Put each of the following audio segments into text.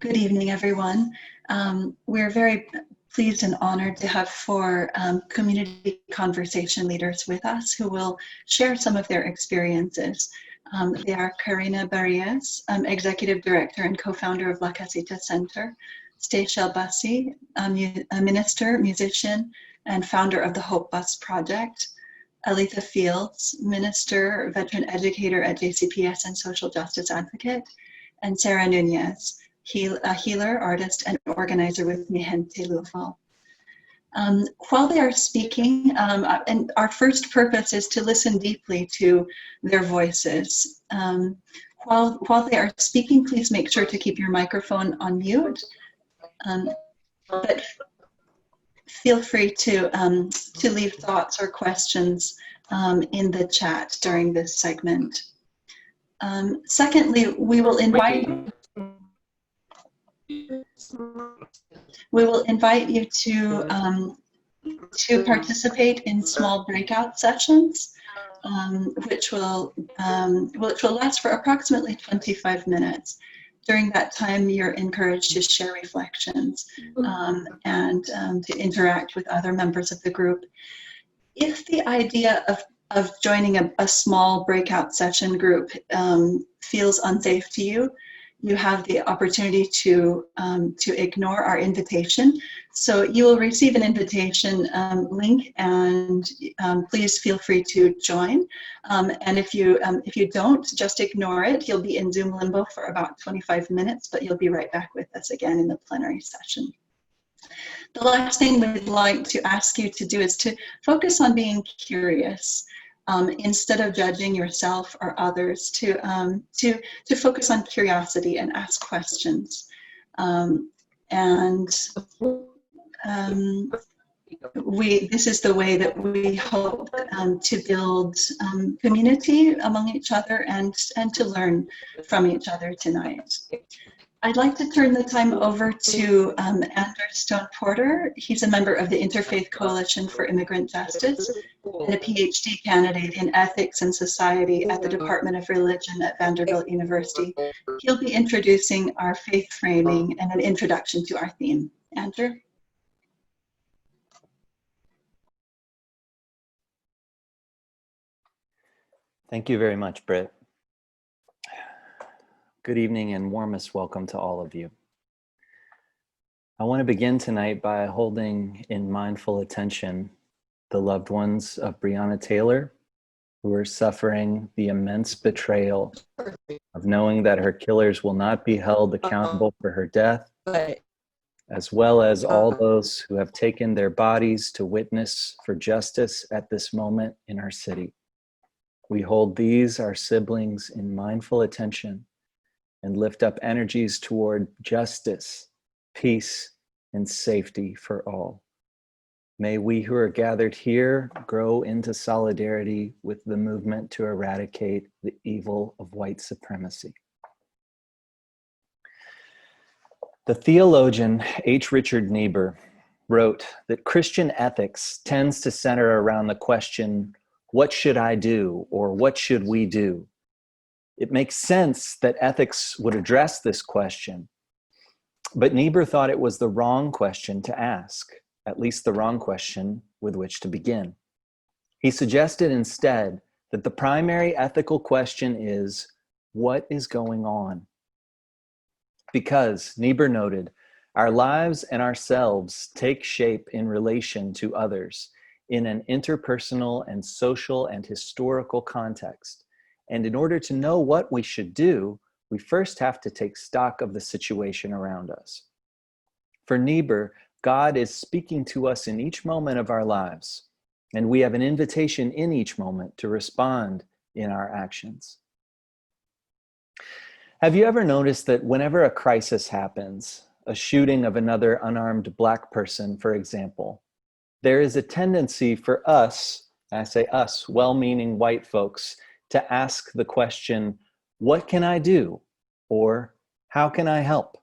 Good evening, everyone. We're very pleased and honored to have four community conversation leaders with us who will share some of their experiences. They are Kalina Barius, Executive Director and co-founder of La Casita Center, Stachelle Bussi, a minister, musician, and founder of the Hope Bus Project, Aletha Fields, minister, veteran educator at JCPS and social justice advocate, and Sarah Nuñez, a healer, artist, and organizer with Mi Gente Louisville. While they are speaking, and our first purpose is to listen deeply to their voices. While they are speaking, please make sure to keep your microphone on mute, but feel free to leave thoughts or questions in the chat during this segment. Secondly, we will invite you to participate in small breakout sessions, which will last for approximately 25 minutes. During that time, you're encouraged to share reflections and to interact with other members of the group. If the idea of joining a small breakout session group feels unsafe to you, you have the opportunity to ignore our invitation. So you will receive an invitation link, and please feel free to join. And if you don't, just ignore it. You'll be in Zoom limbo for about 25 minutes, but you'll be right back with us again in the plenary session. The last thing we'd like to ask you to do is to focus on being curious. Instead of judging yourself or others, to focus on curiosity and ask questions. This is the way that we hope to build community among each other and to learn from each other tonight. I'd like to turn the time over to Andrew Stone Porter. He's a member of the Interfaith Coalition for Immigrant Justice and a PhD candidate in ethics and society at the Department of Religion at Vanderbilt University. He'll be introducing our faith framing and an introduction to our theme. Andrew? Thank you very much, Britt. Good evening and warmest welcome to all of you. I want to begin tonight by holding in mindful attention the loved ones of Breonna Taylor, who are suffering the immense betrayal of knowing that her killers will not be held accountable for her death, as well as all those who have taken their bodies to witness for justice at this moment in our city. We hold these, our siblings, in mindful attention and lift up energies toward justice, peace, and safety for all. May we who are gathered here grow into solidarity with the movement to eradicate the evil of white supremacy. The theologian H. Richard Niebuhr wrote that Christian ethics tends to center around the question, what should I do, or what should we do? It makes sense that ethics would address this question, but Niebuhr thought it was the wrong question to ask, at least the wrong question with which to begin. He suggested instead that the primary ethical question is, what is going on? Because, Niebuhr noted, our lives and ourselves take shape in relation to others in an interpersonal and social and historical context. And in order to know what we should do, we first have to take stock of the situation around us. For Niebuhr, God is speaking to us in each moment of our lives, and we have an invitation in each moment to respond in our actions. Have you ever noticed that whenever a crisis happens, a shooting of another unarmed Black person, for example, there is a tendency for us, I say us, well-meaning white folks, to ask the question, what can I do? Or how can I help?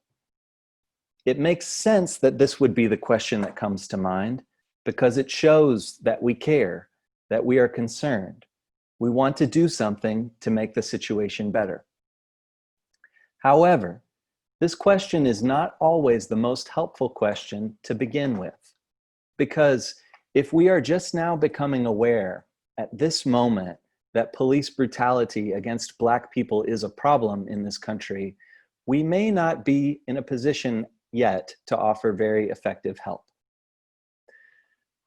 It makes sense that this would be the question that comes to mind because it shows that we care, that we are concerned. We want to do something to make the situation better. However, This question is not always the most helpful question to begin with, because if we are just now becoming aware at this moment that police brutality against Black people is a problem in this country, we may not be in a position yet to offer very effective help.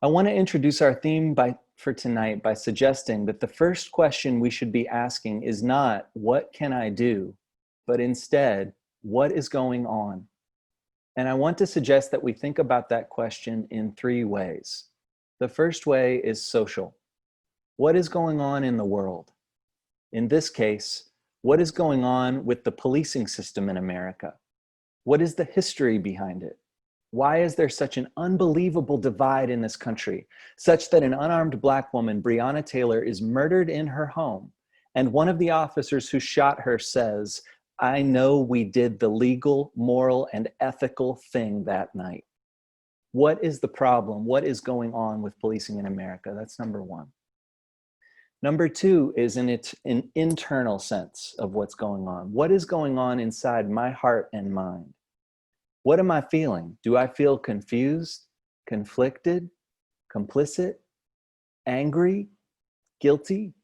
I want to introduce our theme for tonight by suggesting that the first question we should be asking is not, what can I do? But instead, what is going on? And I want to suggest that we think about that question in 3 ways. The first way is social. What is going on in the world? In this case, what is going on with the policing system in America? What is the history behind it? Why is there such an unbelievable divide in this country, such that an unarmed Black woman, Breonna Taylor, is murdered in her home, and one of the officers who shot her says, "I know we did the legal, moral, and ethical thing that night"? What is the problem? What is going on with policing in America? That's number 1. Number 2 is an internal sense of what's going on. What is going on inside my heart and mind? What am I feeling? Do I feel confused, conflicted, complicit, angry, guilty?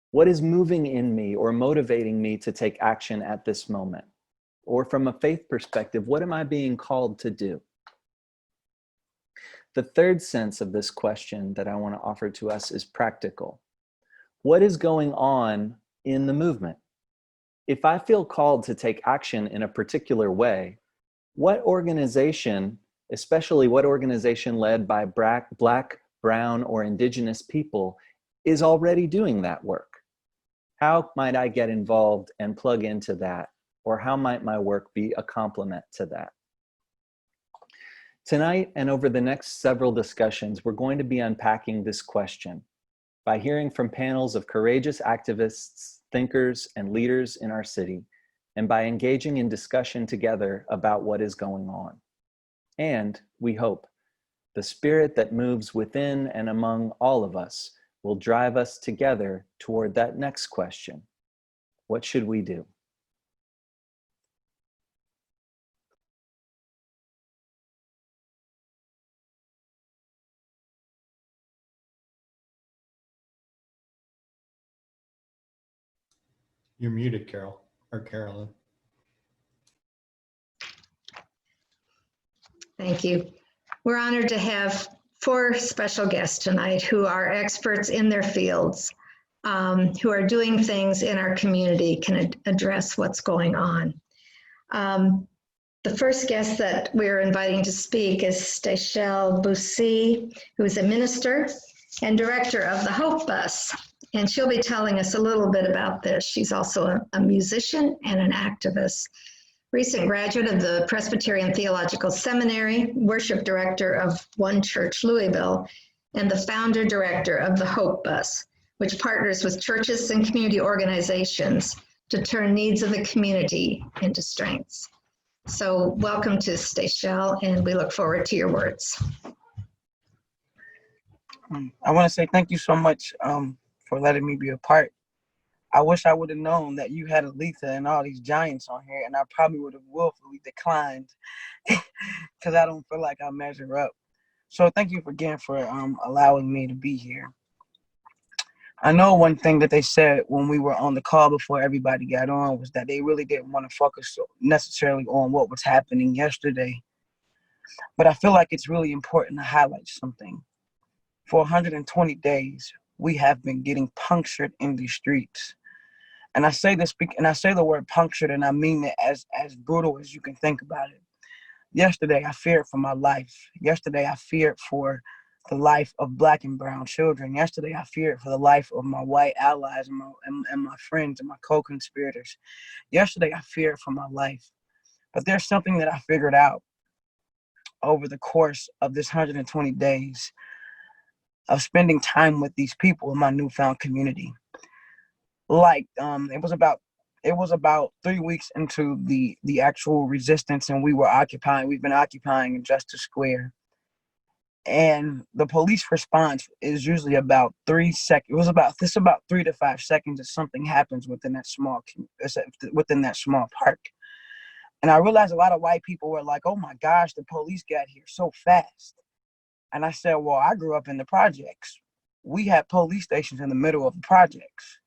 What is moving in me or motivating me to take action at this moment? Or from a faith perspective, what am I being called to do? The third sense of this question that I want to offer to us is practical. What is going on in the movement? If I feel called to take action in a particular way, what organization, especially what organization led by Black, Brown, or Indigenous people, is already doing that work? How might I get involved and plug into that? Or how might my work be a complement to that? Tonight and over the next several discussions, we're going to be unpacking this question by hearing from panels of courageous activists, thinkers, and leaders in our city, and by engaging in discussion together about what is going on. And we hope the spirit that moves within and among all of us will drive us together toward that next question. What should we do? You're muted, Carol, or Carolyn. Thank you. We're honored to have 4 special guests tonight who are experts in their fields, who are doing things in our community, can address what's going on. The first guest that we're inviting to speak is Stachelle Bussi, who is a minister and director of the Hope Bus. And she'll be telling us a little bit about this. She's also a musician and an activist. Recent graduate of the Presbyterian Theological Seminary, worship director of One Church Louisville, and the founder director of the Hope Bus, which partners with churches and community organizations to turn needs of the community into strengths. So welcome to Stachelle, and we look forward to your words. I want to say thank you so much for letting me be a part. I wish I would have known that you had Aletha and all these giants on here, and I probably would have willfully declined because I don't feel like I measure up. So thank you again for allowing me to be here. I know one thing that they said when we were on the call before everybody got on was that they really didn't want to focus necessarily on what was happening yesterday. But I feel like it's really important to highlight something. For 120 days, we have been getting punctured in the streets. And I say this, and I say the word punctured, and I mean it as brutal as you can think about it. Yesterday, I feared for my life. Yesterday, I feared for the life of Black and brown children. Yesterday, I feared for the life of my white allies and my friends and my co-conspirators. Yesterday, I feared for my life. But there's something that I figured out over the course of this 120 days of spending time with these people in my newfound community. Like it was about 3 weeks into the actual resistance, and we've been occupying in Justice Square. And the police response is usually about 3 seconds. It's about 3 to 5 seconds if something happens within that small park. And I realized a lot of white people were like, oh my gosh, the police got here so fast. And I said, well, I grew up in the projects. We had police stations in the middle of the projects.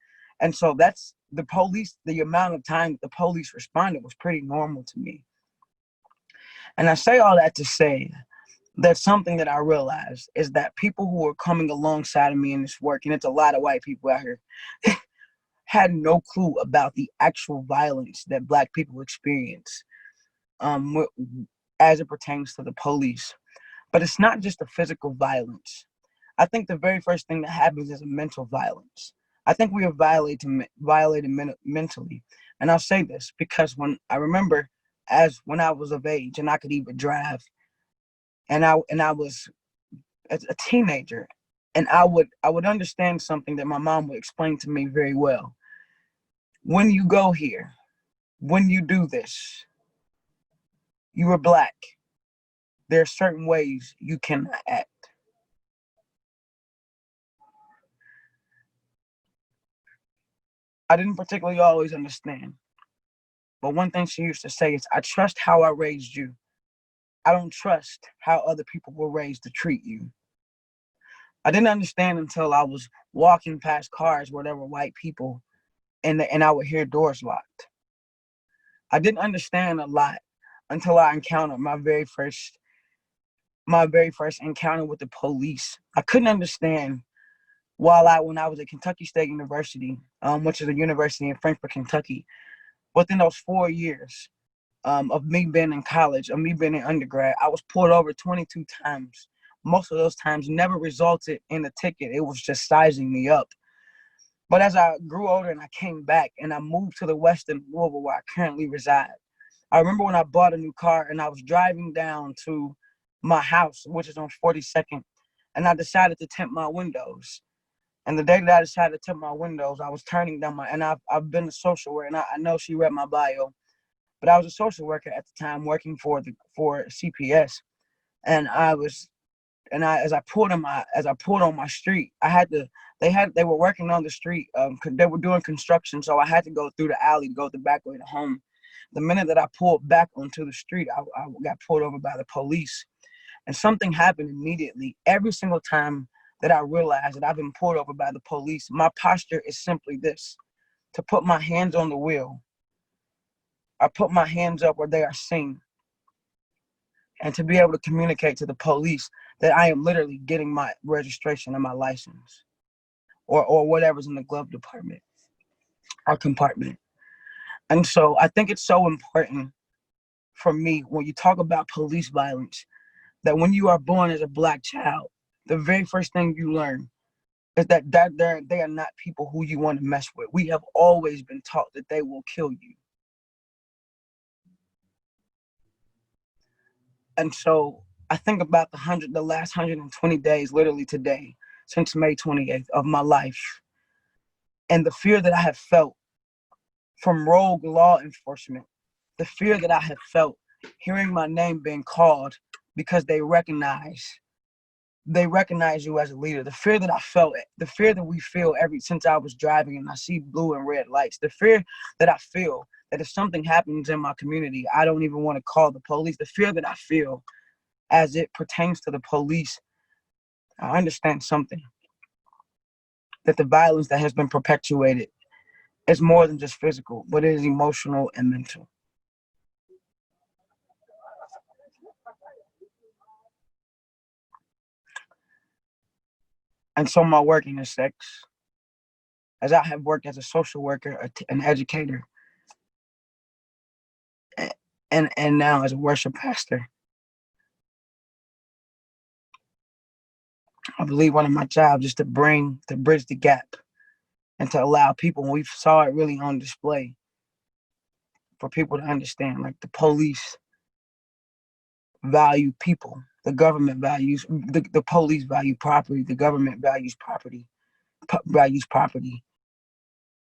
And so that's the police, the amount of time that the police responded was pretty normal to me. And I say all that to say that something that I realized is that people who are coming alongside of me in this work, and it's a lot of white people out here, had no clue about the actual violence that Black people experience as it pertains to the police. But it's not just the physical violence. I think the very first thing that happens is a mental violence. I think we are violated mentally. And I'll say this because when I remember when I was of age and I could even drive, and I was a teenager, and I would understand something that my mom would explain to me very well. When you go here, when you do this, you are Black. There are certain ways you cannot act. I didn't particularly always understand. But one thing she used to say is, I trust how I raised you. I don't trust how other people were raised to treat you. I didn't understand until I was walking past cars where there were white people and I would hear doors locked. I didn't understand a lot until I encountered my very first encounter with the police. I couldn't understand when I was at Kentucky State University, which is a university in Frankfort, Kentucky. Within those 4 years of me being in college, of me being in undergrad, I was pulled over 22 times. Most of those times never resulted in a ticket. It was just sizing me up. But as I grew older and I came back and I moved to the western Louisville where I currently reside, I remember when I bought a new car and I was driving down to my house, which is on 42nd, and I decided to tint my windows. And the day that I decided to tint my windows, I was turning down and I've been a social worker, and I know she read my bio, but I was a social worker at the time working for CPS, and as I pulled on my street, they were working on the street, they were doing construction, so I had to go through the alley to go the back way to home. The minute that I pulled back onto the street, I got pulled over by the police, and something happened immediately. Every single time that I realized that I've been pulled over by the police, my posture is simply this: to put my hands on the wheel. I put my hands up where they are seen, and to be able to communicate to the police that I am literally getting my registration and my license, or whatever's in the glove department or compartment. And so I think it's so important for me when you talk about police violence, that when you are born as a Black child, the very first thing you learn is that they are not people who you want to mess with. We have always been taught that they will kill you. And so I think about the last 120 days, literally today, since May 28th of my life, and the fear that I have felt from rogue law enforcement, the fear that I have felt hearing my name being called because they recognize you as a leader, the fear that I felt, the fear that we feel since I was driving and I see blue and red lights, the fear that I feel that if something happens in my community, I don't even want to call the police, the fear that I feel as it pertains to the police, I understand something, that the violence that has been perpetuated is more than just physical, but it is emotional and mental. And so my work intersects, as I have worked as a social worker, an educator, and now as a worship pastor. I believe one of my jobs is to bridge the gap and to allow people, when we saw it really on display, for people to understand, like, the police value people, the government values, the police value property, the government values property.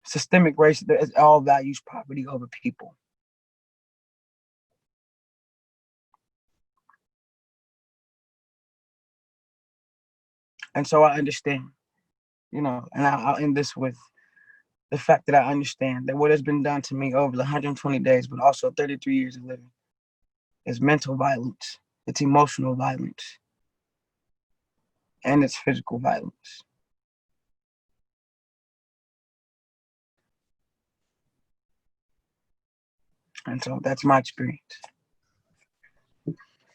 Systemic racism all values property over people. And so I understand, and I'll end this with, the fact that I understand that what has been done to me over the 120 days, but also 33 years of living, is mental violence, it's emotional violence, and it's physical violence. And so that's my experience.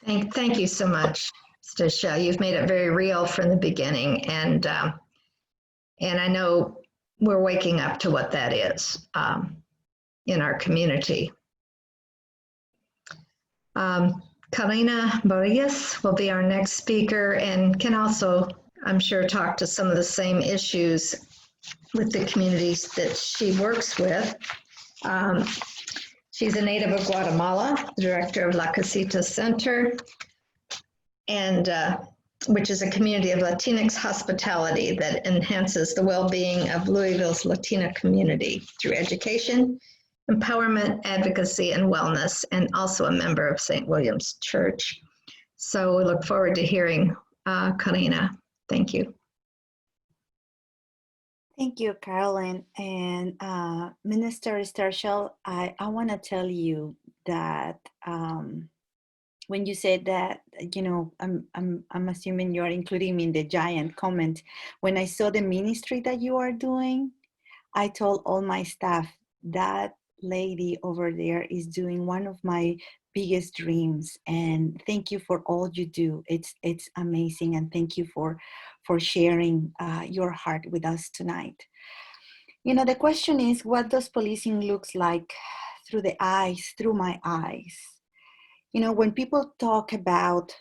Thank you so much, Stachelle. You've made it very real from the beginning, and I know we're waking up to what that is in our community. Kalina Barius will be our next speaker and can also, I'm sure, talk to some of the same issues with the communities that she works with. She's a native of Guatemala, director of La Casita Center, and which is a community of Latinx hospitality that enhances the well-being of Louisville's Latina community through education, empowerment, advocacy, and wellness, and also a member of St. William's Church. So we look forward to hearing Karina. Thank you. Thank you, Carolyn. And Minister Stachelle, I want to tell you that when you said that, I'm assuming you're including me in the giant comment. When I saw the ministry that you are doing, I told all my staff that lady over there is doing one of my biggest dreams, and thank you for all you do. It's amazing, and thank you for sharing your heart with us tonight. The question is, what does policing looks like through my eyes? When people talk about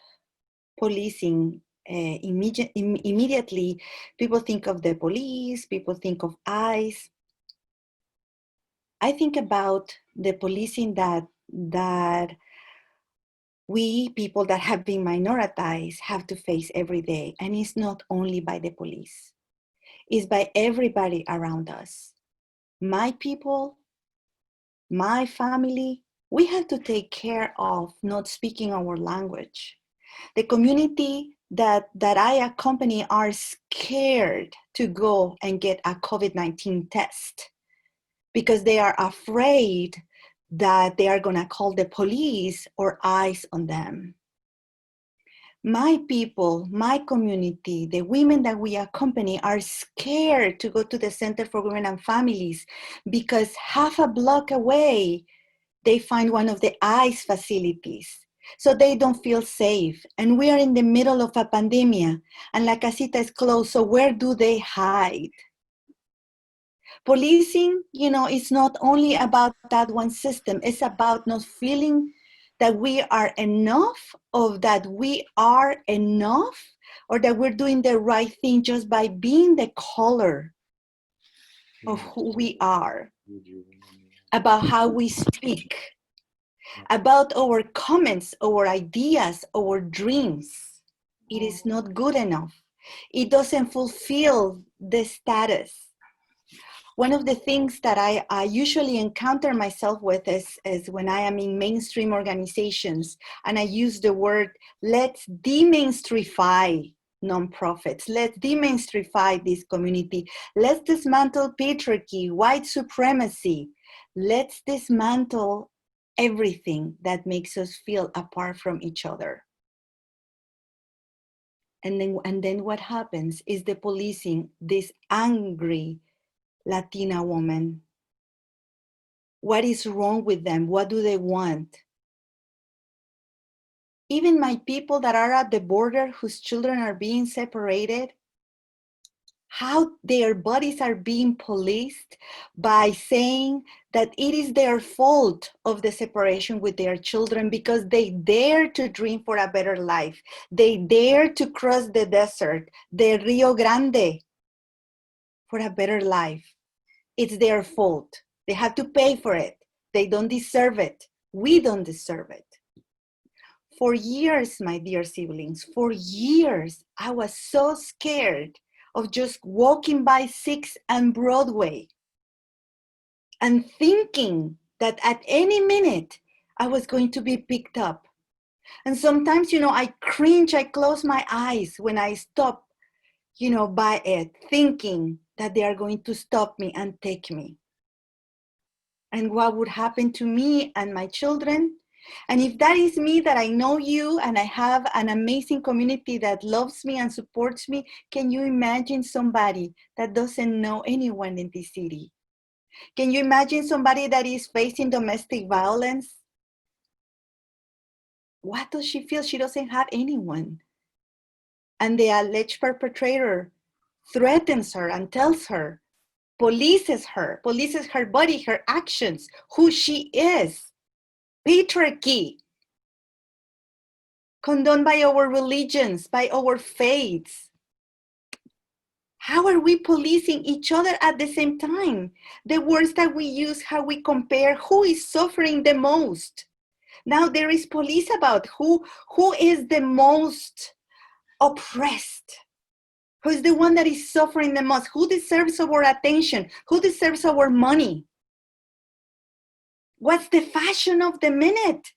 policing, immediately people think of the police, people think of ICE. I think about the policing that we people that have been minoritized have to face every day. And it's not only by the police, it's by everybody around us. My people, my family, we have to take care of not speaking our language. The community that I accompany are scared to go and get a COVID-19 test because they are afraid that they are going to call the police or ICE on them. My people, my community, the women that we accompany are scared to go to the Center for Women and Families because half a block away, they find one of the ICE facilities. So they don't feel safe. And we are in the middle of a pandemic and La Casita is closed. So where do they hide? Policing, it's not only about that one system. It's about not feeling that we are enough, or that we are enough, or that we're doing the right thing just by being the color of who we are, about how we speak, about our comments, our ideas, our dreams. It is not good enough. It doesn't fulfill the status. One of the things that I usually encounter myself with is when I am in mainstream organizations and I use the word, let's demainstreify nonprofits, let's demainstreify this community, let's dismantle patriarchy, white supremacy, let's dismantle everything that makes us feel apart from each other. And then what happens is the policing this angry Latina woman. What is wrong with them? What do they want? Even my people that are at the border whose children are being separated, how their bodies are being policed by saying that it is their fault of the separation with their children because they dare to dream for a better life. They dare to cross the desert, the Rio Grande, for a better life. It's their fault. They have to pay for it. They don't deserve it. We don't deserve it. For years, my dear siblings, for years, I was so scared of just walking by 6th and Broadway and thinking that at any minute I was going to be picked up. And sometimes, I cringe, I close my eyes when I stop, by it, thinking that they are going to stop me and take me. And what would happen to me and my children? And if that is me, that I know you and I have an amazing community that loves me and supports me, can you imagine somebody that doesn't know anyone in this city? Can you imagine somebody that is facing domestic violence? What does she feel? She doesn't have anyone. And the alleged perpetrator threatens her and tells her, polices her body, her actions, who she is. Patriarchy, condoned by our religions, by our faiths. How are we policing each other at the same time? The words that we use, how we compare, who is suffering the most? Now there is police about who is the most oppressed, who is the one that is suffering the most, who deserves our attention, who deserves our money. What's the fashion of the minute,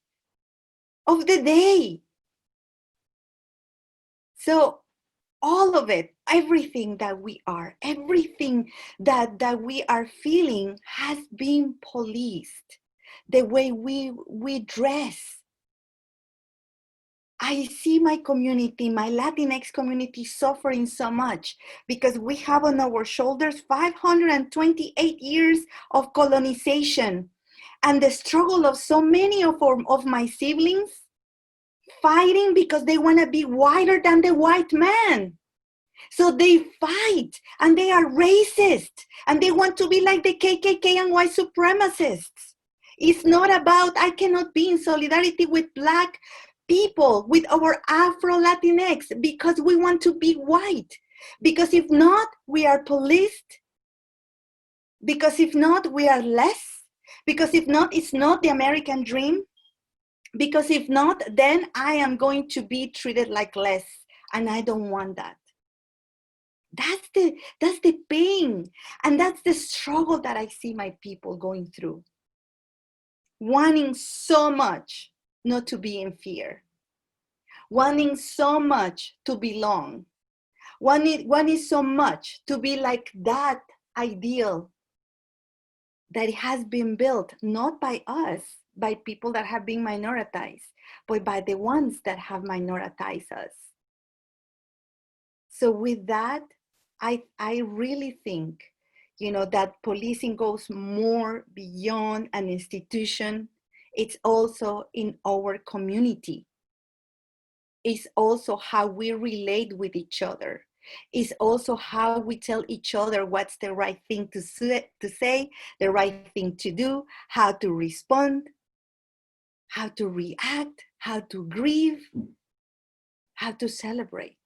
of the day? So all of it, everything that we are, everything that we are feeling has been policed. The way we dress. I see my community, my Latinx community suffering so much because we have on our shoulders 528 years of colonization and the struggle of so many of my siblings fighting because they want to be whiter than the white man. So they fight and they are racist and they want to be like the KKK and white supremacists. It's not about, I cannot be in solidarity with Black people, with our Afro-Latinx, because we want to be white. Because if not, we are policed. Because if not, we are less. Because if not, it's not the American dream. Because if not, then I am going to be treated like less. And I don't want that. That's the pain. And that's the struggle that I see my people going through. Wanting so much not to be in fear. Wanting so much to belong. Wanting so much to be like that ideal that has been built not by us, by people that have been minoritized, but by the ones that have minoritized us. So with that, I really think, that policing goes more beyond an institution. It's also in our community. It's also how we relate with each other. It's also how we tell each other what's the right thing to say, the right thing to do, how to respond, how to react, how to grieve, how to celebrate.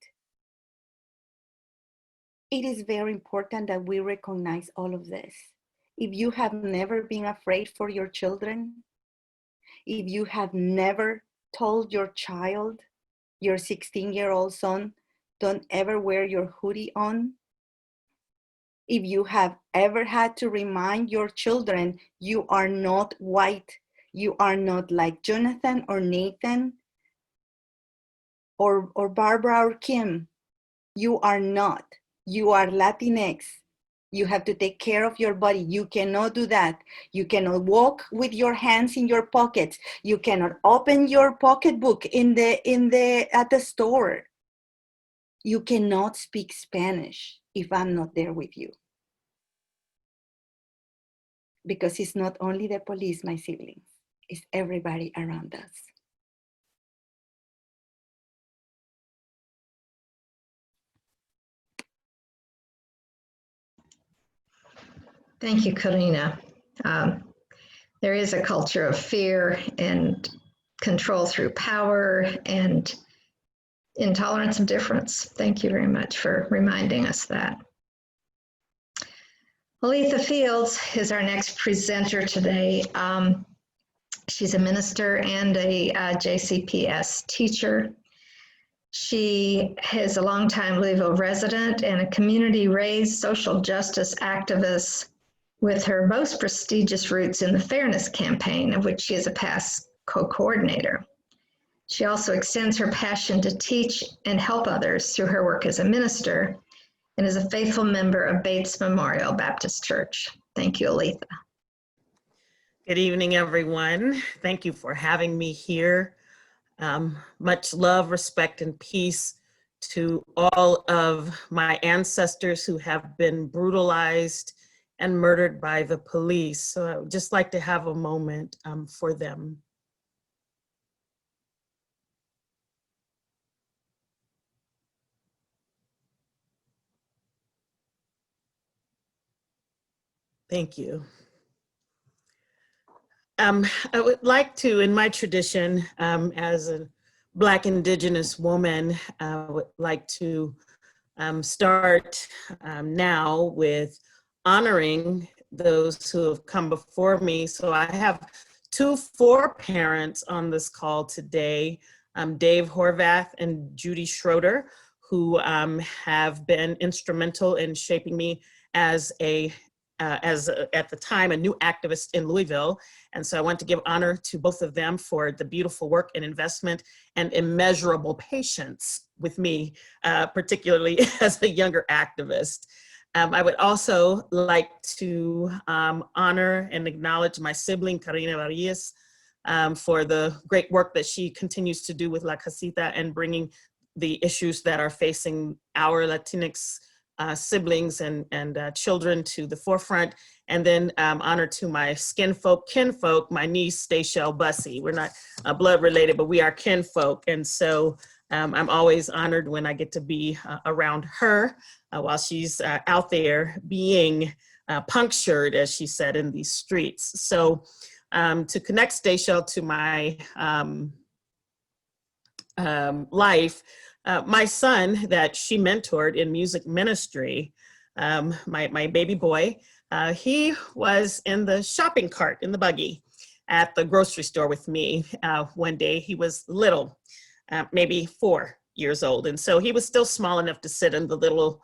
It is very important that we recognize all of this. If you have never been afraid for your children, if you have never told your child, your 16-year-old son, don't ever wear your hoodie on, if you have ever had to remind your children, you are not white, you are not like Jonathan or Nathan or Barbara or Kim, you are not. You are Latinx. You have to take care of your body. You cannot do that. You cannot walk with your hands in your pockets. You cannot open your pocketbook at the store. You cannot speak Spanish if I'm not there with you. Because it's not only the police, my siblings, it's everybody around us. Thank you, Karina. There is a culture of fear and control through power and intolerance of difference. Thank you very much for reminding us that. Aletha Fields is our next presenter today. She's a minister and a JCPS teacher. She is a longtime Louisville resident and a community-raised social justice activist with her most prestigious roots in the Fairness Campaign, of which she is a past co-coordinator. She also extends her passion to teach and help others through her work as a minister and is a faithful member of Bates Memorial Baptist Church. Thank you, Aletha. Good evening, everyone. Thank you for having me here. Much love, respect, and peace to all of my ancestors who have been brutalized and murdered by the police. So I would just like to have a moment for them. Thank you. I would like to, in my tradition, as a Black Indigenous woman, I would like to start now with honoring those who have come before me. So I have two foreparents on this call today, Dave Horvath and Judy Schroeder, who have been instrumental in shaping me as at the time, a new activist in Louisville. And so I want to give honor to both of them for the beautiful work and investment and immeasurable patience with me, particularly as a younger activist. I would also like to honor and acknowledge my sibling, Kalina Barius, for the great work that she continues to do with La Casita and bringing the issues that are facing our Latinx siblings and children to the forefront. And then honor to my kinfolk, my niece, Stachelle Bussi. We're not blood related, but we are kinfolk. And so I'm always honored when I get to be around her while she's out there being punctured, as she said, in these streets. So to connect Stachelle to my life, my son that she mentored in music ministry, my baby boy, he was in the shopping cart in the buggy at the grocery store with me one day. He was little, maybe 4 years old. And so he was still small enough to sit in the little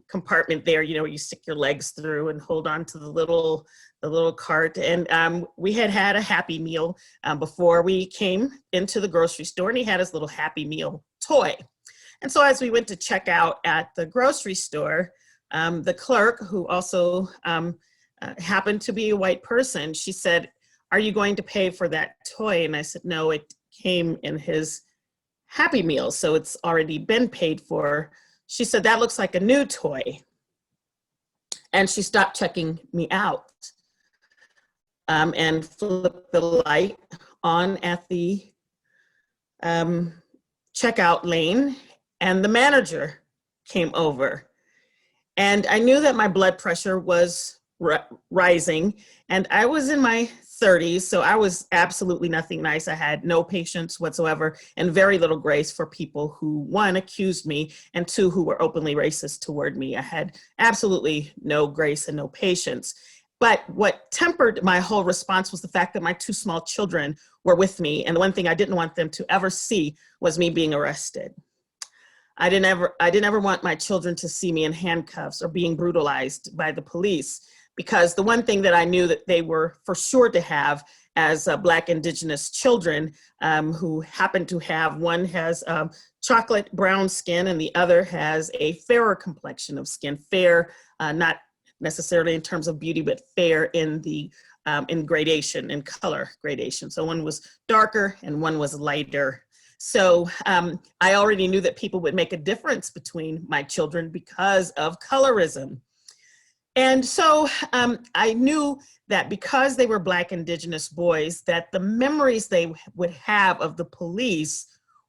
compartment there, you know, where you stick your legs through and hold on to the little cart. And we had a Happy Meal before we came into the grocery store, and he had his little Happy Meal toy. And so as we went to check out at the grocery store, the clerk, who also happened to be a white person, she said, "Are you going to pay for that toy?" And I said, "No, it came in his Happy Meal, so it's already been paid for." She said, "That looks like a new toy." And she stopped checking me out and flipped the light on at the checkout lane, and the manager came over. And I knew that my blood pressure was rising, and I was in my 30s, so I was absolutely nothing nice. I had no patience whatsoever and very little grace for people who, one, accused me, and two, who were openly racist toward me. I had absolutely no grace and no patience. But what tempered my whole response was the fact that my two small children were with me, and the one thing I didn't want them to ever see was me being arrested. I didn't ever want my children to see me in handcuffs or being brutalized by the police, because the one thing that I knew that they were for sure to have as Black Indigenous children, who happen to have, one has chocolate brown skin and the other has a fairer complexion of skin, fair, not necessarily in terms of beauty, but fair in the in gradation, in color gradation. So one was darker and one was lighter. So I already knew that people would make a difference between my children because of colorism. And so I knew that because they were Black Indigenous boys, that the memories they would have of the police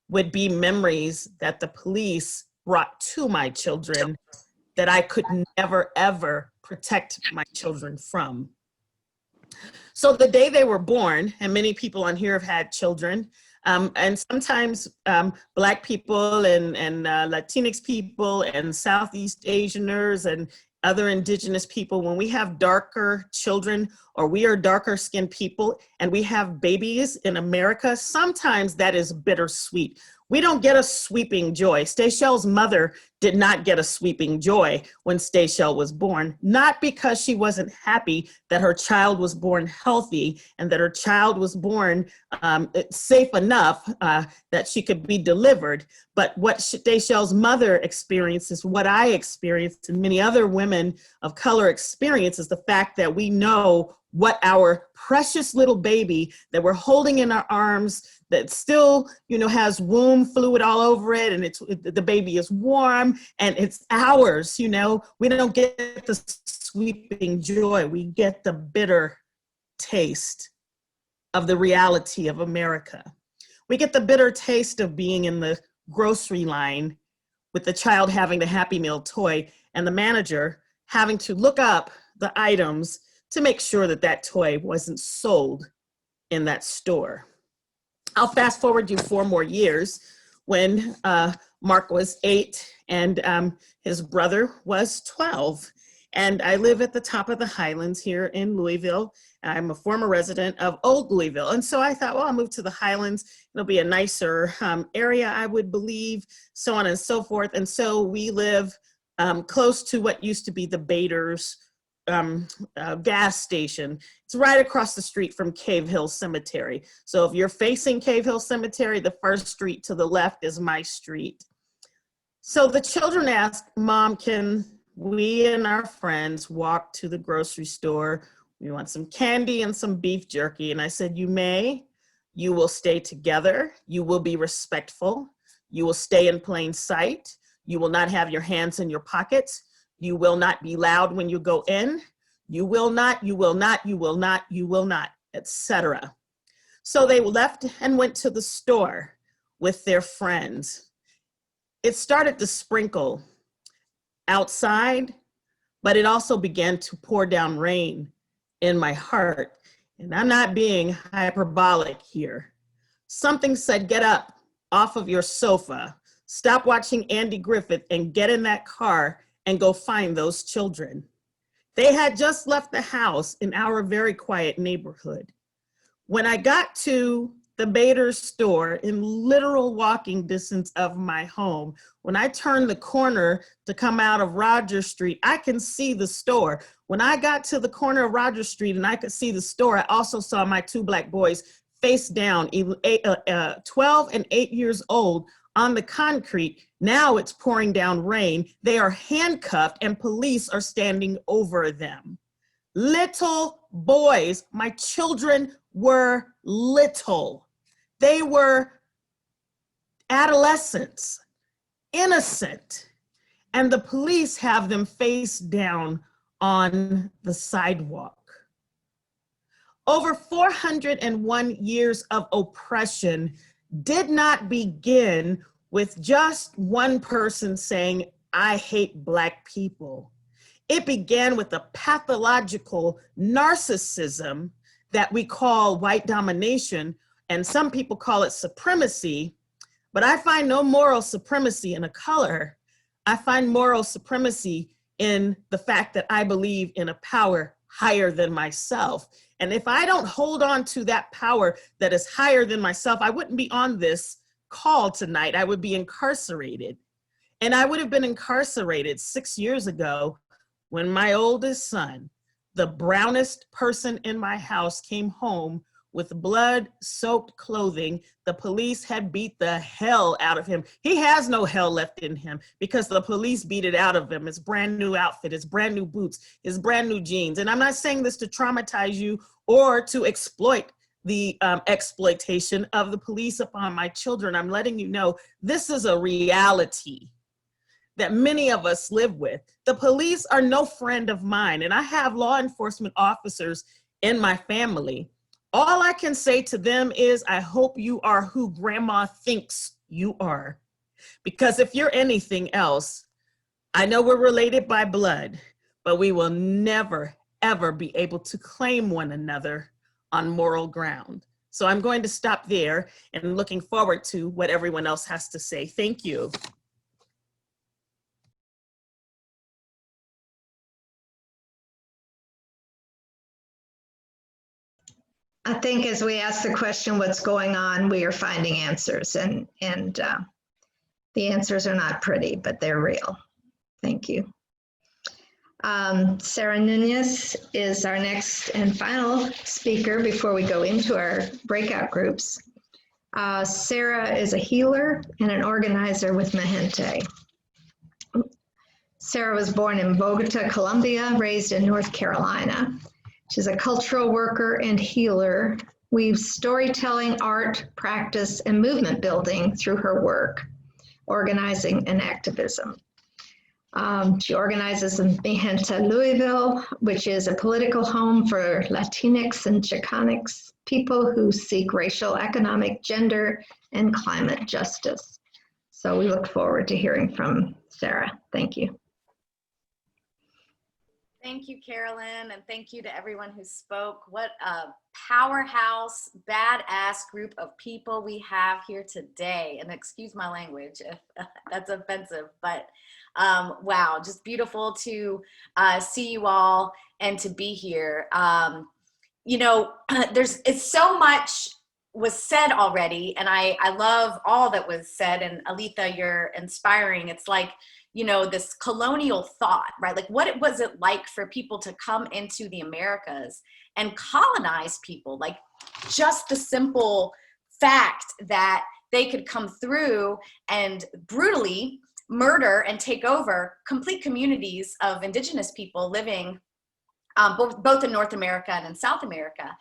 would be memories that the police brought to my children that I could never, ever protect my children from. So the day they were born, and many people on here have had children, and sometimes Black people and Latinx people and Southeast Asianers and other Indigenous people, when we have darker children or we are darker skinned people and we have babies in America, sometimes that is bittersweet. We don't get a sweeping joy. Stachelle's mother did not get a sweeping joy when Stachelle was born, not because she wasn't happy that her child was born healthy and that her child was born safe enough that she could be delivered. But what Stachelle's mother experienced is what I experienced and many other women of color experience, is the fact that we know what our precious little baby that we're holding in our arms, that still, has womb fluid all over it, and the baby is warm and it's ours. We don't get the sweeping joy. We get the bitter taste of the reality of America. We get the bitter taste of being in the grocery line with the child having the Happy Meal toy and the manager having to look up the items to make sure that that toy wasn't sold in that store. I'll fast forward you 4 more years when Mark was 8 and his brother was 12. And I live at the top of the Highlands here in Louisville. I'm a former resident of Old Louisville. And so I thought, well, I'll move to the Highlands. It'll be a nicer area, I would believe, so on and so forth. And so we live close to what used to be the Bader's gas station. It's right across the street from Cave Hill Cemetery. So if you're facing Cave Hill Cemetery, the first street to the left is my street. So the children asked, Mom, can we and our friends walk to the grocery store? We want some candy and some beef jerky. And I said, you may. You will stay together. You will be respectful. You will stay in plain sight. You will not have your hands in your pockets. You will not be loud when you go in. You will not, you will not, you will not, you will not, etc. So they left and went to the store with their friends. It started to sprinkle outside, but it also began to pour down rain in my heart. And I'm not being hyperbolic here. Something said, get up off of your sofa, stop watching Andy Griffith and get in that car and go find those children. They had just left the house in our very quiet neighborhood. When I got to the Bader's store in literal walking distance of my home, when I turned the corner to come out of Rogers Street, I can see the store. When I got to the corner of Rogers Street and I could see the store, I also saw my 2 black boys face down, 12 and 8 years old, on the concrete. Now it's pouring down rain. They are handcuffed and police are standing over them. Little boys, my children were little. They were adolescents, innocent, and the police have them face down on the sidewalk. Over 401 years of oppression did not begin with just one person saying, I hate Black people. It began with a pathological narcissism that we call white domination, and some people call it supremacy, but I find no moral supremacy in a color. I find moral supremacy in the fact that I believe in a power higher than myself. And if I don't hold on to that power that is higher than myself, I wouldn't be on this call tonight. I would be incarcerated. And I would have been incarcerated 6 years ago when my oldest son, the brownest person in my house, came home with blood-soaked clothing. The police had beat the hell out of him. He has no hell left in him because the police beat it out of him. His brand new outfit, his brand new boots, his brand new jeans. And I'm not saying this to traumatize you or to exploit the exploitation of the police upon my children. I'm letting you know this is a reality that many of us live with. The police are no friend of mine, and I have law enforcement officers in my family. All I can say to them is, I hope you are who grandma thinks you are. Because if you're anything else, I know we're related by blood, but we will never, ever be able to claim one another on moral ground. So I'm going to stop there and looking forward to what everyone else has to say. Thank you. I think as we ask the question, what's going on, we are finding answers, and the answers are not pretty, but they're real. Thank you. Sarah Nuñez is our next and final speaker before we go into our breakout groups. Sarah is a healer and an organizer with Mahente. Sarah was born in Bogota, Colombia, raised in North Carolina. She's a cultural worker and healer, weaves storytelling, art, practice, and movement building through her work, organizing and activism. She organizes in Mahente, Louisville, which is a political home for Latinx and Chicanx people who seek racial, economic, gender, and climate justice. So we look forward to hearing from Sarah. Thank you. Thank you, Carolyn, and thank you to everyone who spoke. What a powerhouse, badass group of people we have here today. And excuse my language if that's offensive, but wow, just beautiful to see you all and to be here. You know, it's so much was said already, and I love all that was said. And Aletha, you're inspiring. It's like, you know, this colonial thought, right? Like, what was it like for people to come into the Americas and colonize people? Like, just the simple fact that they could come through and brutally murder and take over complete communities of indigenous people living both in North America and in South America.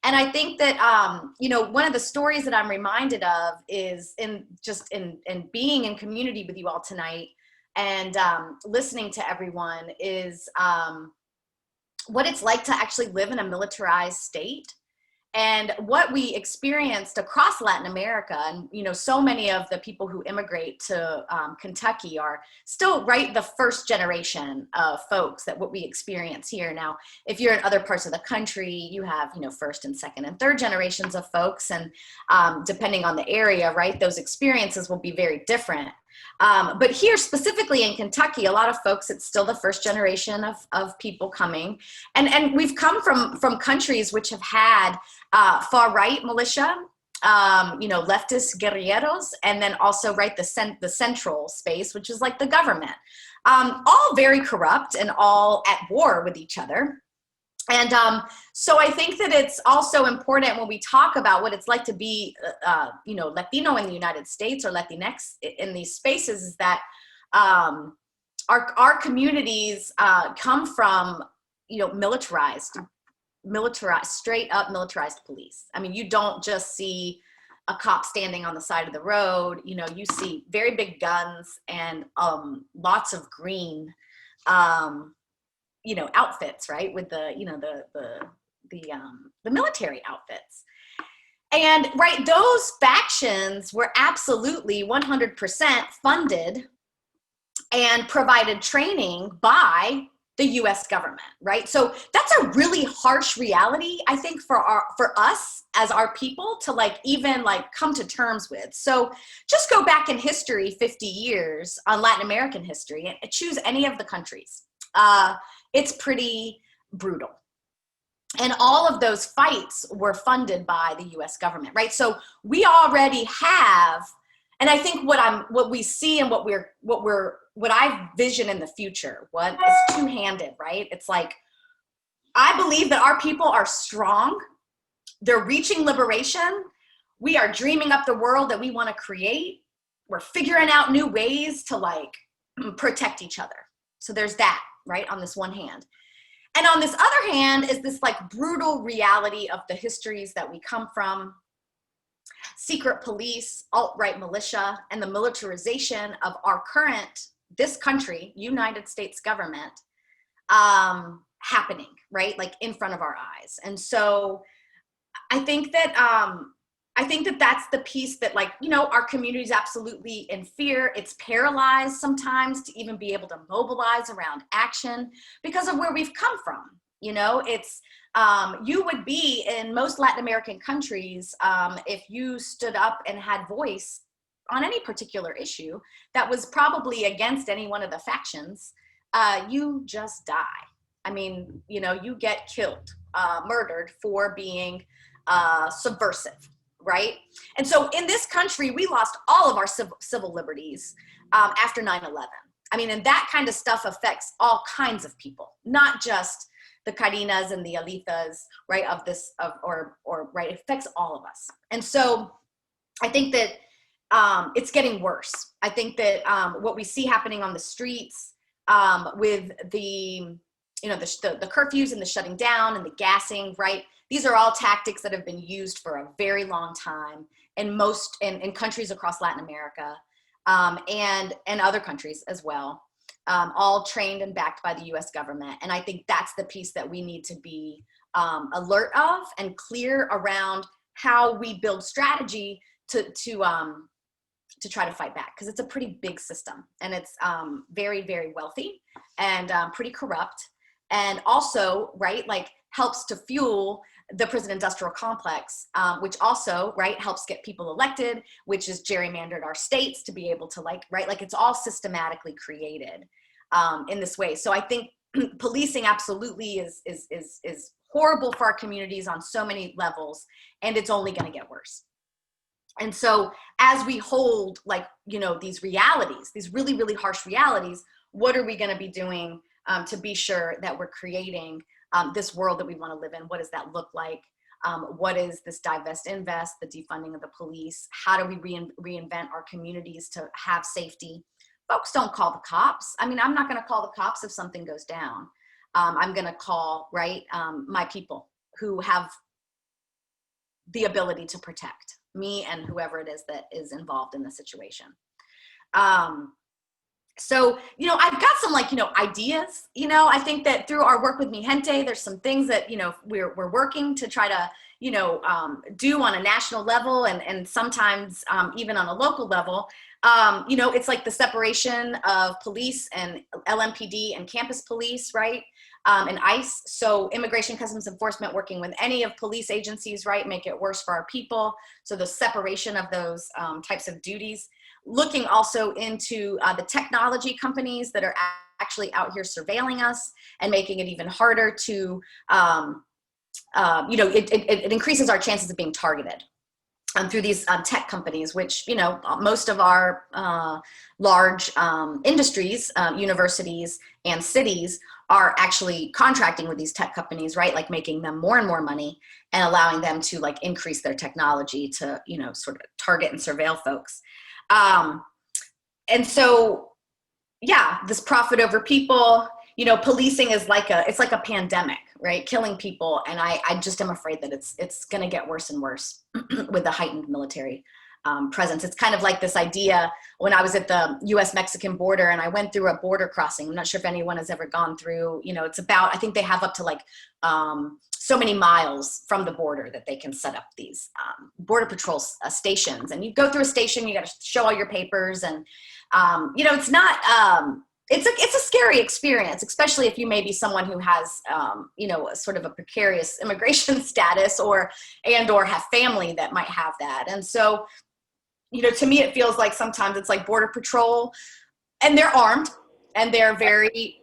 And I think that, you know, one of the stories that I'm reminded of is in being in community with you all tonight, and listening to everyone is what it's like to actually live in a militarized state, and what we experienced across Latin America. And, you know, so many of the people who immigrate to Kentucky are still the first generation of folks that what we experience here. Now, if you're in other parts of the country, you have, you know, first and second and third generations of folks. And depending on the area, right, those experiences will be very different. But here specifically in Kentucky, a lot of folks, it's still the first generation of people coming. And we've come from countries which have had far-right militia, you know, leftist guerrilleros, and then also, right, the central space, which is like the government, all very corrupt and all at war with each other. And so I think that it's also important when we talk about what it's like to be, you know, Latino in the United States or Latinx in these spaces, is that our communities come from, you know, militarized, straight up militarized police. I mean, you don't just see a cop standing on the side of the road. You know, you see very big guns and lots of green, you know, outfits, right? With the, you know, the military outfits. And right, those factions were absolutely 100% funded and provided training by the US government, right? So that's a really harsh reality, I think, for us as our people to like even like come to terms with. So just go back in history 50 years on Latin American history and choose any of the countries. It's pretty brutal. And all of those fights were funded by the US government, right? So we already have, and I think what we see and what I vision in the future, what is two-handed, right? It's like, I believe that our people are strong. They're reaching liberation. We are dreaming up the world that we want to create. We're figuring out new ways to like protect each other. So there's that, right? On this one hand. And on this other hand is this like brutal reality of the histories that we come from, secret police, alt-right militia, and the militarization of our current, this country, United States government, happening, right? Like in front of our eyes. And so I think that that's the piece that, like, you know, our community is absolutely in fear. It's paralyzed sometimes to even be able to mobilize around action because of where we've come from. You know, it's, you would be in most Latin American countries, if you stood up and had voice on any particular issue that was probably against any one of the factions, you just die. I mean, you know, you get killed, murdered for being subversive, right? And so in this country, we lost all of our civil liberties after 9/11. I mean, and that kind of stuff affects all kinds of people, not just the Karinas and the Alethas, right? Right, it affects all of us. And so I think that it's getting worse. I think that what we see happening on the streets with the curfews and the shutting down and the gassing, right? These are all tactics that have been used for a very long time in countries across Latin America and other countries as well, all trained and backed by the US government. And I think that's the piece that we need to be alert of and clear around how we build strategy to try to fight back, because it's a pretty big system, and it's very, very wealthy and pretty corrupt, and also, right, like helps to fuel the prison industrial complex, which also, right, helps get people elected, which is gerrymandered our states to be able to it's all systematically created in this way. So I think policing absolutely is horrible for our communities on so many levels, and it's only going to get worse. And so as we hold these realities, these really, really harsh realities, what are we going to be doing to be sure that we're creating this world that we want to live in? What does that look like? What is this divest, invest, the defunding of the police? How do we reinvent our communities to have safety? Folks don't call the cops. I mean, I'm not going to call the cops if something goes down. I'm going to call, my people who have the ability to protect me and whoever it is that is involved in the situation. So, I've got some ideas, I think that through our work with Mi Gente, there's some things that, we're working to try to, do on a national level and sometimes even on a local level. It's like the separation of police and LMPD and campus police, right? And ICE. So Immigration Customs Enforcement working with any of police agencies, right? Make it worse for our people. So the separation of those types of duties. Looking also into the technology companies that are actually out here surveilling us and making it even harder to, it increases our chances of being targeted through these tech companies, which, most of our large industries, universities and cities are actually contracting with these tech companies, right? Like making them more and more money and allowing them to increase their technology to, sort of target and surveil folks. And so, yeah, this profit over people, policing is it's like a pandemic, right? Killing people. And I just am afraid that it's going to get worse and worse with the heightened military presence. It's kind of like this idea when I was at the US-Mexican border and I went through a border crossing. I'm not sure if anyone has ever gone through, it's about, I think they have up to so many miles from the border that they can set up these border patrol stations. And you go through a station, you got to show all your papers. And, it's not, it's a scary experience, especially if you may be someone who has, sort of a precarious immigration status or have family that might have that. And so, to me, it feels like sometimes it's like Border Patrol, and they're armed and they're very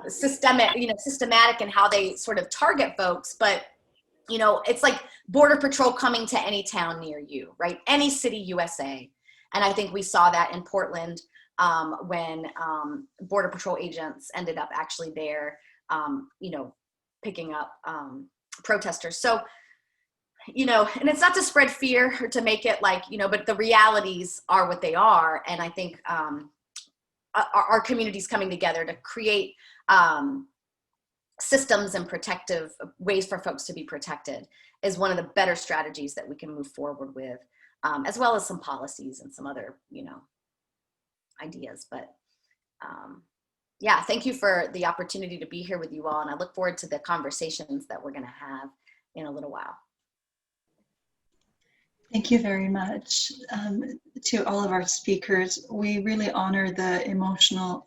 systematic in how they sort of target folks. But, it's like Border Patrol coming to any town near you, right? Any city, USA. And I think we saw that in Portland when Border Patrol agents ended up actually there, picking up protesters. So, and it's not to spread fear or to make it but the realities are what they are. And I think our communities coming together to create systems and protective ways for folks to be protected is one of the better strategies that we can move forward with, as well as some policies and some other, ideas. But yeah, thank you for the opportunity to be here with you all. And I look forward to the conversations that we're going to have in a little while. Thank you very much to all of our speakers. We really honor the emotional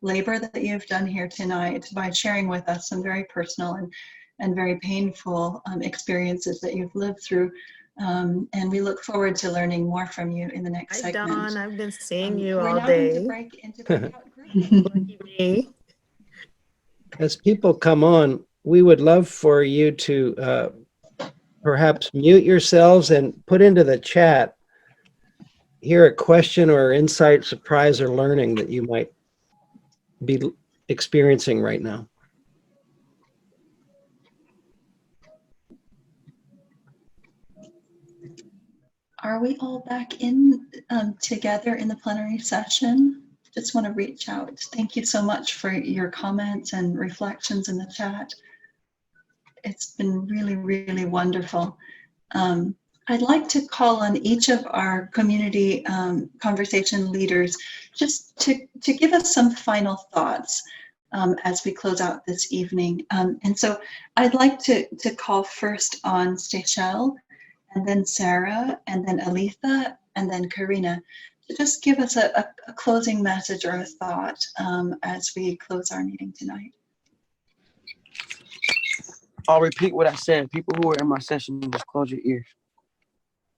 labor that you've done here tonight by sharing with us some very personal and very painful experiences that you've lived through. And we look forward to learning more from you in the next Hi, segment. Dawn. I've been seeing you We're all now going to day. break into breakout groups. Me. As people come on, we would love for you to perhaps mute yourselves and put into the chat here a question or insight, surprise, or learning that you might be experiencing right now. Are we all back in together in the plenary session? Just want to reach out. Thank you so much for your comments and reflections in the chat. It's been really, really wonderful. I'd like to call on each of our community conversation leaders just to give us some final thoughts as we close out this evening. And so I'd like to call first on Stachelle, and then Sarah, and then Aletha, and then Karina, to just give us a closing message or a thought as we close our meeting tonight. I'll repeat what I said. People who are in my session, just close your ears.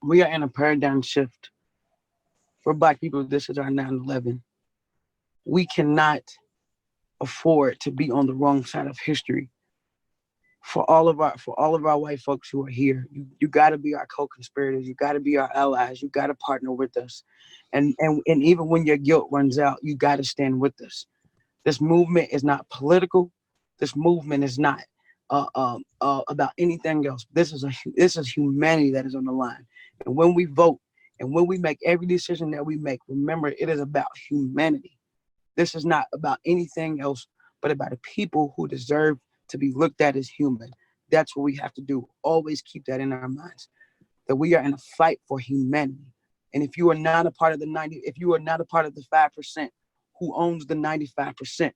We are in a paradigm shift. For Black people, this is our 9/11. We cannot afford to be on the wrong side of history. For all of our white folks who are here, you got to be our co-conspirators. You got to be our allies. You got to partner with us, and even when your guilt runs out, you got to stand with us. This movement is not political. This movement is not about anything else. This is humanity that is on the line. And when we vote and when we make every decision that we make, remember, it is about humanity. This is not about anything else but about the people who deserve to be looked at as human. That's what we have to do. Always keep that in our minds, that we are in a fight for humanity. And if you are not a part of the 5% who owns the 95%,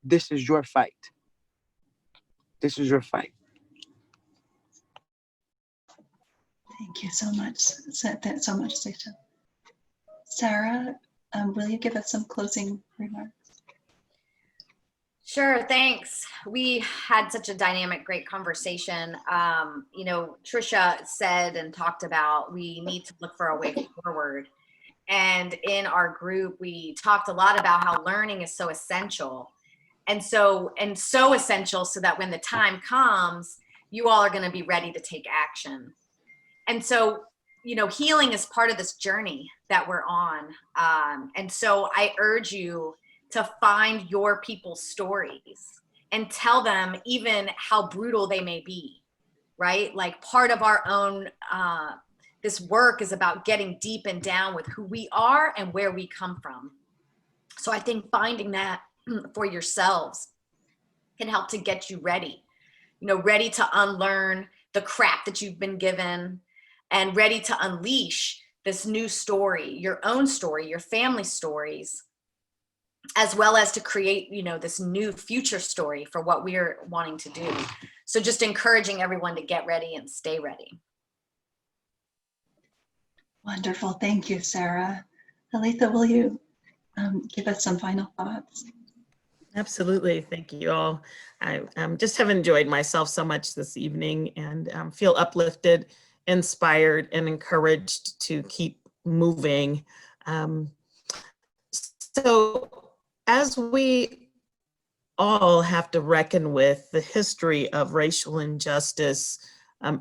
this is your fight. This is your fight. Thank you so much. Thanks so much, Stachelle. Sarah, will you give us some closing remarks? Sure, thanks. We had such a dynamic, great conversation. You know, Trisha said and talked about we need to look for a way forward. And in our group, we talked a lot about how learning is so essential. And so essential so that when the time comes, you all are going to be ready to take action. And so, you know, healing is part of this journey that we're on. And so I urge you to find your people's stories and tell them even how brutal they may be, right? Like part of our own, this work is about getting deep and down with who we are and where we come from. So I think finding that for yourselves can help to get you ready, you know, ready to unlearn the crap that you've been given and ready to unleash this new story, your own story, your family stories, as well as to create, you know, this new future story for what we're wanting to do. So just encouraging everyone to get ready and stay ready. Wonderful. Thank you, Sarah. Aletha, will you give us some final thoughts? Absolutely. Thank you all. I just have enjoyed myself so much this evening and feel uplifted, inspired, and encouraged to keep moving. So as we all have to reckon with the history of racial injustice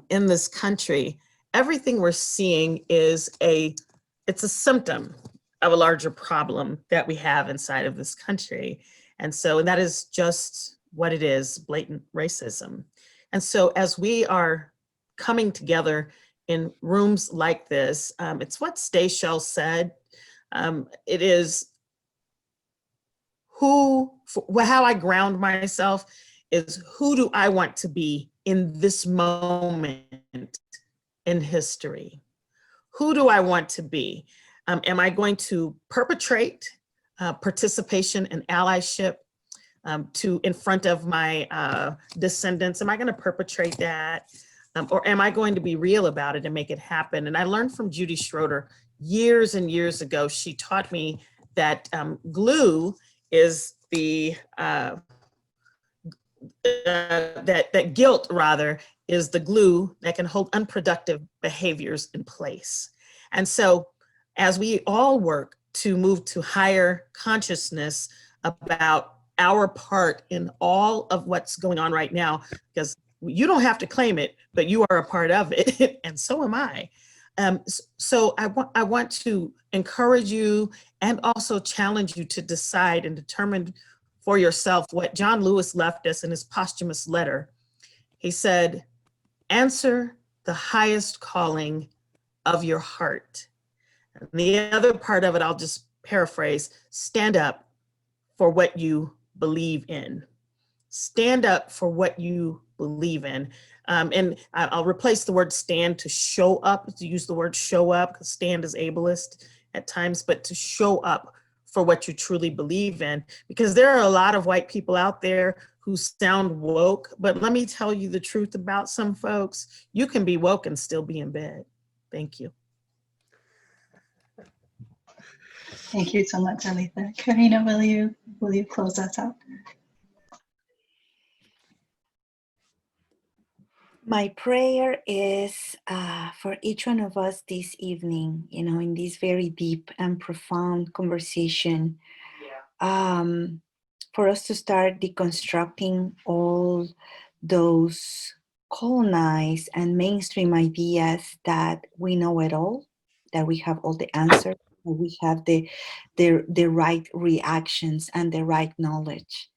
in this country, everything we're seeing is it's a symptom of a larger problem that we have inside of this country. And that is just what it is, blatant racism. And so as we are coming together in rooms like this, it's what Stachelle said. It is how I ground myself is who do I want to be in this moment in history? Who do I want to be? Am I going to perpetrate participation and allyship in front of my descendants? Am I going to perpetrate that? Or am I going to be real about it and make it happen? And I learned from Judy Schroeder years and years ago. She taught me that glue is that guilt rather is the glue that can hold unproductive behaviors in place. And so as we all work to move to higher consciousness about our part in all of what's going on right now, because you don't have to claim it, but you are a part of it, and so am I. So I want to encourage you and also challenge you to decide and determine for yourself what John Lewis left us in his posthumous letter. He said, answer the highest calling of your heart. And the other part of it, I'll just paraphrase, stand up for what you believe in. Stand up for what you believe in. And I'll replace the word stand to show up, to use the word show up, because stand is ableist at times, but to show up for what you truly believe in. Because there are a lot of white people out there who sound woke, but let me tell you the truth about some folks. You can be woke and still be in bed. Thank you. Thank you so much, Aletha. Karina, will you close us out? My prayer is for each one of us this evening, you know, in this very deep and profound conversation, for us to start deconstructing all those colonized and mainstream ideas that we know it all, that we have all the answers, that we have the right reactions and the right knowledge.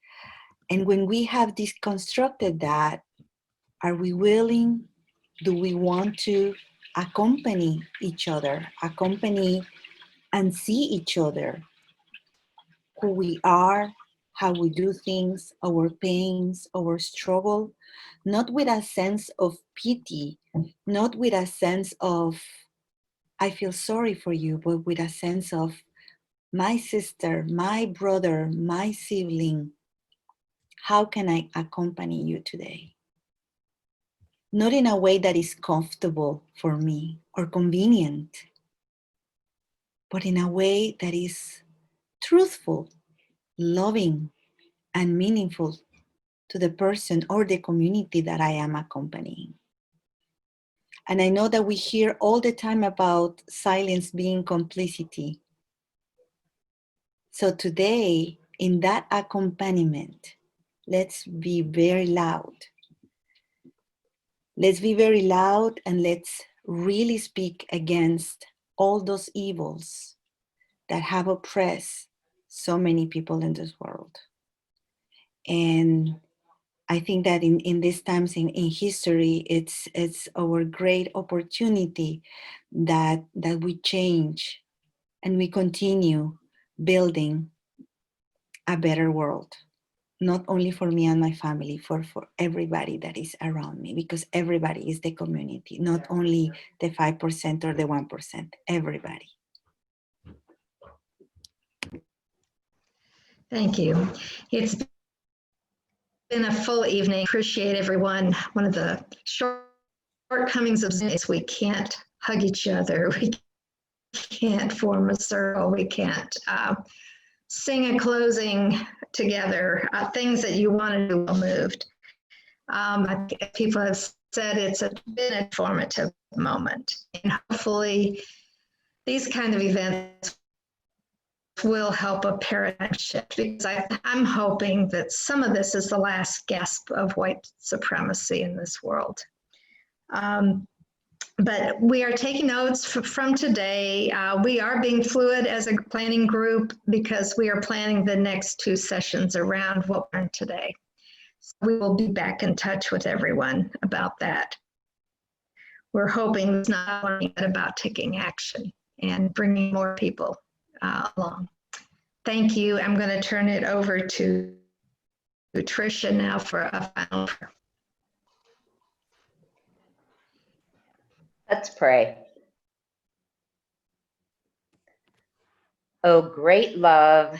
And when we have deconstructed that, are we willing? Do we want to accompany each other, accompany and see each other, who we are, how we do things, our pains, our struggle, not with a sense of pity, not with a sense of, I feel sorry for you, but with a sense of my sister, my brother, my sibling, how can I accompany you today? Not in a way that is comfortable for me or convenient, but in a way that is truthful, loving, and meaningful to the person or the community that I am accompanying. And I know that we hear all the time about silence being complicity. So today, in that accompaniment, let's be very loud. Let's be very loud and let's really speak against all those evils that have oppressed so many people in this world. And I think that in these times in history, it's our great opportunity that we change and we continue building a better world, not only for me and my family, for everybody that is around me, because everybody is the community, not only the 5% or the 1%, everybody. Thank you. It's been a full evening. Appreciate everyone. One of the shortcomings of Zoom is we can't hug each other. We can't form a circle. We can't sing a closing together. Things that you want to do well moved. People have said it's been a formative moment, and hopefully these kind of events will help a paradigm shift, because I'm hoping that some of this is the last gasp of white supremacy in this world. But we are taking notes from today. We are being fluid as a planning group because we are planning the next 2 sessions around what we learned today. So we will be back in touch with everyone about that. We're hoping it's not only about taking action and bringing more people along. Thank you. I'm going to turn it over to Tricia now for a final prayer. Let's pray. Oh, great love,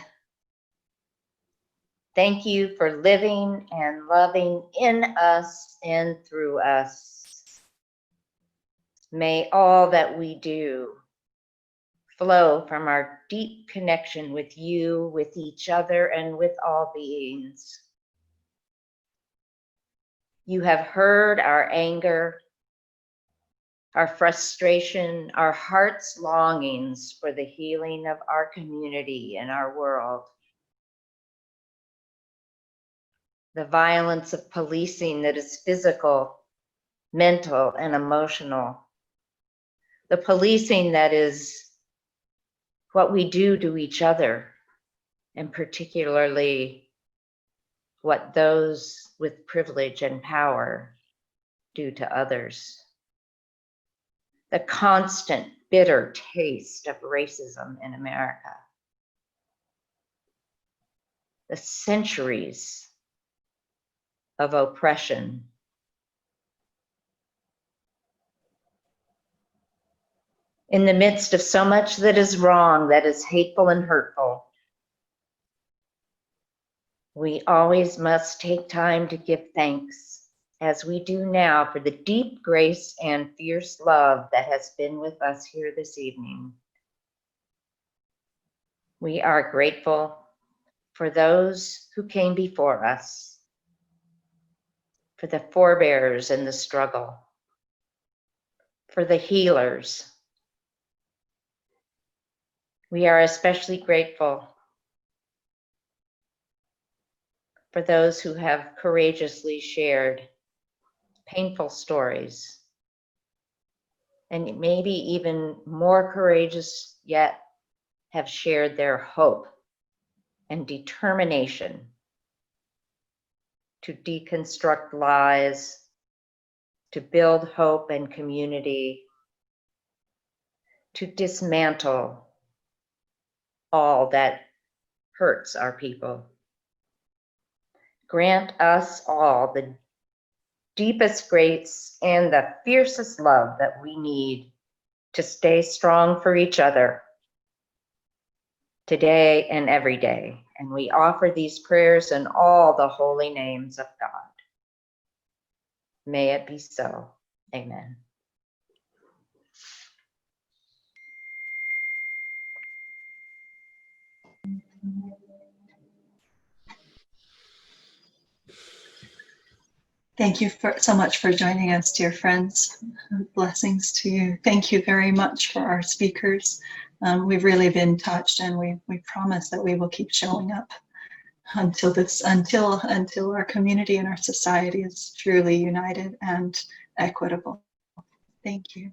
thank you for living and loving in us and through us. May all that we do flow from our deep connection with you, with each other, and with all beings. You have heard our anger, our frustration, our heart's longings for the healing of our community and our world. the violence of policing that is physical, mental, and emotional, the policing that is what we do to each other, and particularly what those with privilege and power do to others. The constant bitter taste of racism in America. The centuries of oppression. In the midst of so much that is wrong, that is hateful and hurtful, we always must take time to give thanks, as we do now, for the deep grace and fierce love that has been with us here this evening. We are grateful for those who came before us, for the forebears in the struggle, for the healers. We are especially grateful for those who have courageously shared painful stories, and maybe even more courageous yet, have shared their hope and determination to deconstruct lies, to build hope and community, to dismantle all that hurts our people. Grant us all the deepest grace and the fiercest love that we need to stay strong for each other today and every day. And we offer these prayers in all the holy names of God. May it be so. Amen. Thank you so much for joining us, dear friends. Blessings to you. Thank you very much for our speakers. We've really been touched, and we promise that we will keep showing up until our community and our society is truly united and equitable. Thank you.